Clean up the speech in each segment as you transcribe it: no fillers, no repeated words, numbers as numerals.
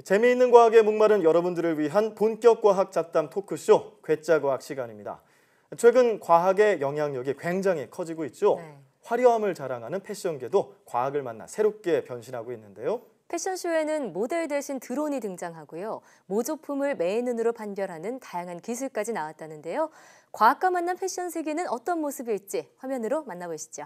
재미있는 과학에 목마른 여러분들을 위한 본격 과학 잡담 토크쇼 괴짜과학 시간입니다. 최근 과학의 영향력이 굉장히 커지고 있죠. 네. 화려함을 자랑하는 패션계도 과학을 만나 새롭게 변신하고 있는데요. 패션쇼에는 모델 대신 드론이 등장하고요. 모조품을 맨눈으로 판별하는 다양한 기술까지 나왔다는데요. 과학과 만난 패션 세계는 어떤 모습일지 화면으로 만나보시죠.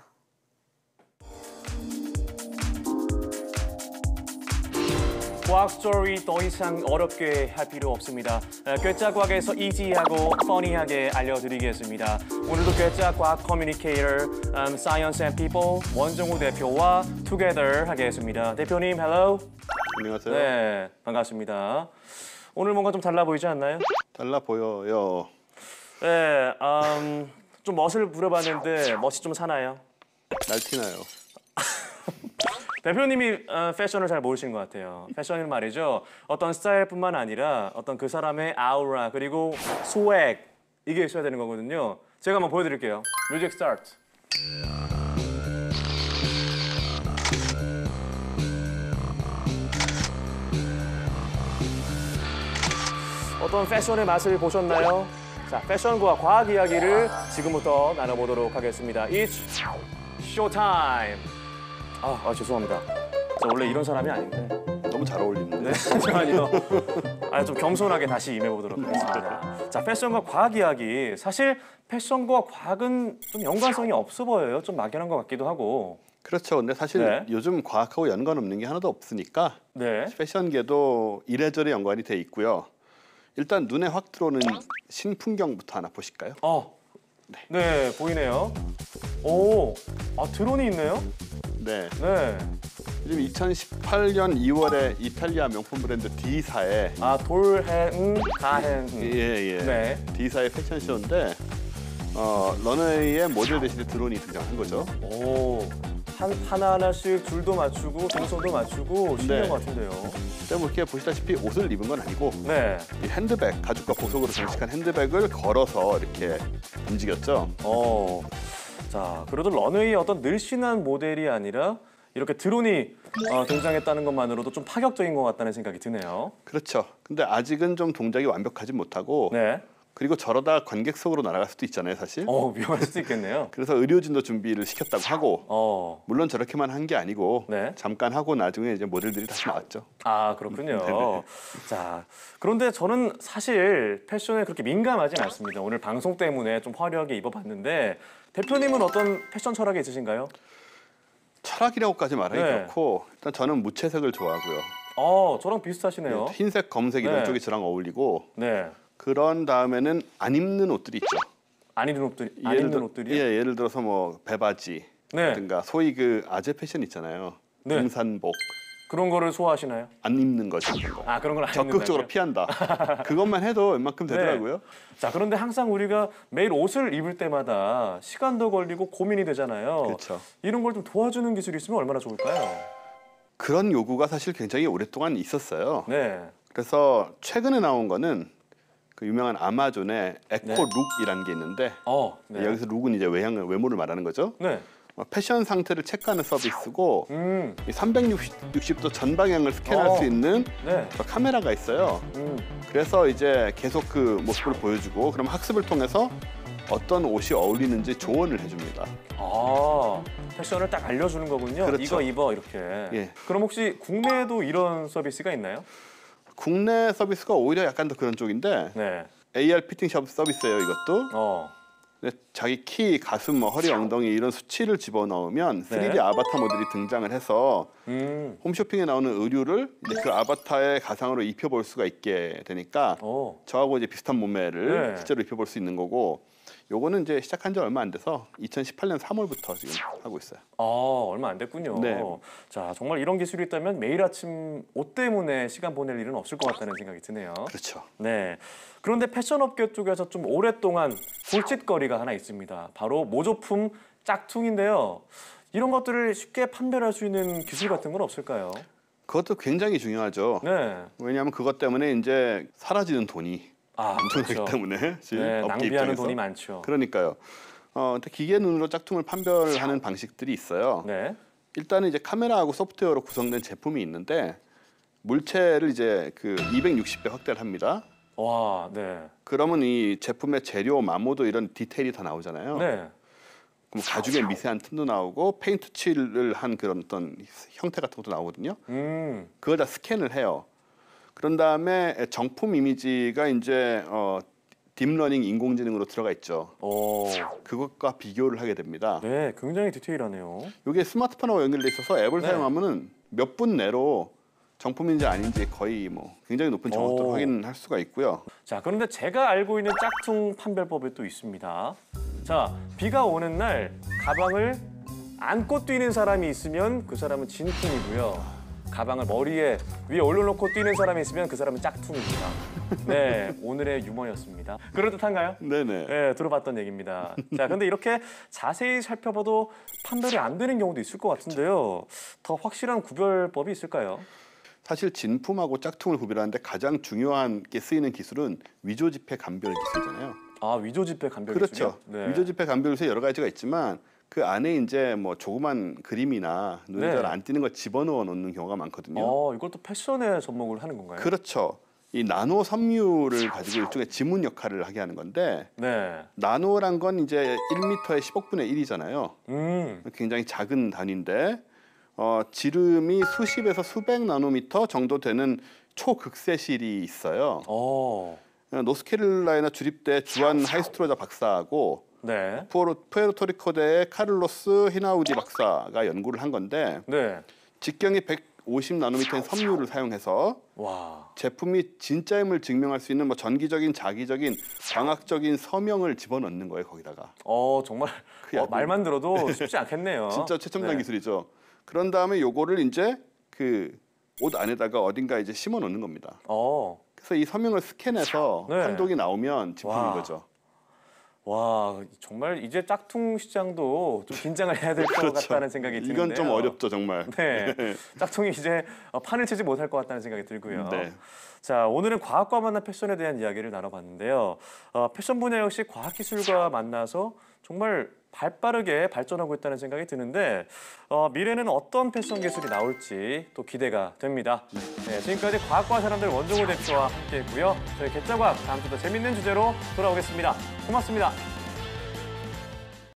과학 스토리 더 이상 어렵게 할 필요 없습니다. 괴짜 과학에서 이지하고 퍼니하게 알려드리겠습니다. 오늘도 괴짜 과학 커뮤니케이터 Science and People 원정우 대표와 투게더 하겠습니다. 대표님, hello. 안녕하세요. 네, 반갑습니다. 오늘 뭔가 좀 달라 보이지 않나요? 달라 보여요. 네, 좀 멋을 부려봤는데 멋이 좀 사나요? 날티나요. 대표님이 패션을 잘 모르시는 것 같아요. 패션은 말이죠. 어떤 스타일뿐만 아니라 어떤 그 사람의 아우라 그리고 스웩 이게 있어야 되는 거거든요. 제가 한번 보여드릴게요. 뮤직 스타트. 어떤 패션의 맛을 보셨나요? 자, 패션과 과학 이야기를 지금부터 나눠보도록 하겠습니다. It's showtime. 죄송합니다. 저 원래 이런 사람이 아닌데. 너무 잘 어울리는데. 네, 잠시만요. 좀 겸손하게 다시 임해보도록 하겠습니다. 자, 패션과 과학 이야기. 사실 패션과 과학은 좀 연관성이 없어 보여요. 좀 막연한 것 같기도 하고. 그렇죠. 근데 사실 네. 요즘 과학하고 연관 없는 게 하나도 없으니까 네. 패션계도 이래저래 연관이 돼 있고요. 일단 눈에 확 들어오는 신풍경부터 하나 보실까요? 네, 보이네요. 오, 드론이 있네요. 네. 네. 요즘 2018년 2월에 이탈리아 명품 브랜드 D사의 돌행, 가행. 예. 네. D사의 패션쇼인데 런웨이에 모델 대신에 드론이 등장한 거죠. 오, 하나하나씩 줄도 맞추고 동선도 맞추고 신기한 네. 것 같은데요. 근데 뭐 이렇게 보시다시피 옷을 입은 건 아니고 네. 이 핸드백, 가죽과 보석으로 장식한 핸드백을 걸어서 이렇게 움직였죠. 자, 그래도 런웨이의 어떤 늘씬한 모델이 아니라 이렇게 드론이 등장했다는 것만으로도 좀 파격적인 것 같다는 생각이 드네요. 그렇죠. 근데 아직은 좀 동작이 완벽하지 못하고 네. 그리고 저러다 관객석으로 날아갈 수도 있잖아요, 사실. 위험할 수도 있겠네요. 그래서 의료진도 준비를 시켰다고 하고 물론 저렇게만 한 게 아니고 네. 잠깐 하고 나중에 이제 모델들이 다시 나왔죠. 그렇군요. 네네. 자, 그런데 저는 사실 패션에 그렇게 민감하진 않습니다. 오늘 방송 때문에 좀 화려하게 입어봤는데 대표님은 어떤 패션 철학이 있으신가요? 철학이라고까지 말하기 네. 그렇고 일단 저는 무채색을 좋아하고요. 저랑 비슷하시네요. 흰색, 검은색 이런 네. 쪽이 저랑 어울리고 네. 그런 다음에는 안 입는 옷들이 있죠. 안 입는 옷들이요? 예를 들어서 뭐 배바지 네. 같은가 소위 그 아재 패션 있잖아요. 네. 등산복 그런 거를 소화하시나요? 안 입는 거죠. 그런 거. 그런 걸 안 적극적으로 입는다고요? 피한다. 그것만 해도 웬만큼 되더라고요. 네. 자, 그런데 항상 우리가 매일 옷을 입을 때마다 시간도 걸리고 고민이 되잖아요. 그렇죠. 이런 걸 좀 도와주는 기술이 있으면 얼마나 좋을까요? 그런 요구가 사실 굉장히 오랫동안 있었어요. 네. 그래서 최근에 나온 거는 그 유명한 아마존의 에코룩이라는 게 있는데 네. 여기서 룩은 이제 외모를 말하는 거죠. 네. 패션 상태를 체크하는 서비스고 이 360도 전 방향을 스캔할 어. 수 있는 네. 카메라가 있어요. 그래서 이제 계속 그 모습을 보여주고 그럼 학습을 통해서 어떤 옷이 어울리는지 조언을 해줍니다. 패션을 딱 알려주는 거군요. 그렇죠. 이거 입어 이렇게. 예. 그럼 혹시 국내에도 이런 서비스가 있나요? 국내 서비스가 오히려 약간 더 그런 쪽인데 네. AR 피팅샵 서비스예요, 이것도. 근데 자기 키, 가슴, 허리, 엉덩이 이런 수치를 집어넣으면 3D 아바타 모델이 등장을 해서 홈쇼핑에 나오는 의류를 이제 그 아바타의 가상으로 입혀볼 수가 있게 되니까 저하고 이제 비슷한 몸매를 네. 실제로 입혀볼 수 있는 거고 요거는 이제 시작한 지 얼마 안 돼서 2018년 3월부터 지금 하고 있어요. 얼마 안 됐군요. 네. 자, 정말 이런 기술이 있다면 매일 아침 옷 때문에 시간 보낼 일은 없을 것 같다는 생각이 드네요. 그렇죠. 네. 그런데 패션업계 쪽에서 좀 오랫동안 골칫거리가 하나 있습니다. 바로 모조품 짝퉁인데요. 이런 것들을 쉽게 판별할 수 있는 기술 같은 건 없을까요? 그것도 굉장히 중요하죠. 네. 왜냐하면 그것 때문에 이제 사라지는 돈이 엄청나기 그렇죠. 때문에 네, 업계 낭비하는 입장에서. 돈이 많죠. 그러니까요. 근데 기계 눈으로 짝퉁을 판별하는 방식들이 있어요. 네. 일단은 이제 카메라하고 소프트웨어로 구성된 제품이 있는데 물체를 이제 그 260배 확대를 합니다. 와, 네. 그러면 이 제품의 재료, 마모도 이런 디테일이 다 나오잖아요. 네. 그럼 가죽의 미세한 틈도 나오고 페인트 칠을 한 그런 어떤 형태 같은 것도 나오거든요. 그걸 다 스캔을 해요. 그런 다음에 정품 이미지가 이제 딥러닝 인공지능으로 들어가 있죠. 오. 그것과 비교를 하게 됩니다. 네, 굉장히 디테일하네요. 이게 스마트폰하고 연결돼 있어서 앱을 네. 사용하면은 몇 분 내로 정품인지 아닌지 거의 뭐 굉장히 높은 정확도를 오. 확인할 수가 있고요. 자, 그런데 제가 알고 있는 짝퉁 판별법이 또 있습니다. 자, 비가 오는 날 가방을 안고 뛰는 사람이 있으면 그 사람은 진품이고요. 가방을 머리에 위에 올려놓고 뛰는 사람이 있으면 그 사람은 짝퉁입니다. 네, 오늘의 유머였습니다. 그럴듯한가요? 네네. 네, 들어봤던 얘기입니다. 자, 근데 이렇게 자세히 살펴봐도 판별이 안 되는 경우도 있을 것 같은데요. 더 확실한 구별법이 있을까요? 사실 진품하고 짝퉁을 구별하는데 가장 중요한 게 쓰이는 기술은 위조지폐 감별 기술이잖아요. 아, 위조지폐 감별 그렇죠. 기술이요? 네. 위조지폐 감별 기술이 여러 가지가 있지만 그 안에 이제 뭐 조그만 그림이나 눈에 네. 잘 안 띄는 걸 집어넣어 놓는 경우가 많거든요. 이걸 또 패션에 접목을 하는 건가요? 그렇죠. 이 나노 섬유를 가지고 일종의 지문 역할을 하게 하는 건데 네. 나노란 건 이제 1m의 10억분의 1이잖아요. 굉장히 작은 단위인데 지름이 수십에서 수백 나노미터 정도 되는 초극세실이 있어요. 노스캐롤라이나 주립대 주한 하이스트로자 박사하고 네. 푸에르토리코대의 카를로스 히나우디 박사가 연구를 한 건데 네. 직경이 150 나노미터인 섬유를 사용해서 와. 제품이 진짜임을 증명할 수 있는 뭐 전기적인, 자기적인, 광학적인 서명을 집어넣는 거예요 거기다가. 정말 그 말만 들어도 쉽지 않겠네요. 진짜 최첨단 네. 기술이죠. 그런 다음에 요거를 이제 그 옷 안에다가 어딘가 이제 심어 놓는 겁니다. 그래서 이 서명을 스캔해서 네. 판독이 나오면 진품인 와. 거죠. 와, 정말 이제 짝퉁 시장도 좀 긴장을 해야 될 것 같다는 생각이 드는데요. 이건 좀 어렵죠 정말. 네, 짝퉁이 이제 판을 치지 못할 것 같다는 생각이 들고요. 네. 자, 오늘은 과학과 만난 패션에 대한 이야기를 나눠봤는데요. 패션 분야 역시 과학기술과 만나서 정말 발빠르게 발전하고 있다는 생각이 드는데 미래는 어떤 패션 기술이 나올지 또 기대가 됩니다. 네, 지금까지 과학과 사람들 원종우 대표와 함께했고요. 저희 개짜과학 다음 주도 재밌는 주제로 돌아오겠습니다. 고맙습니다.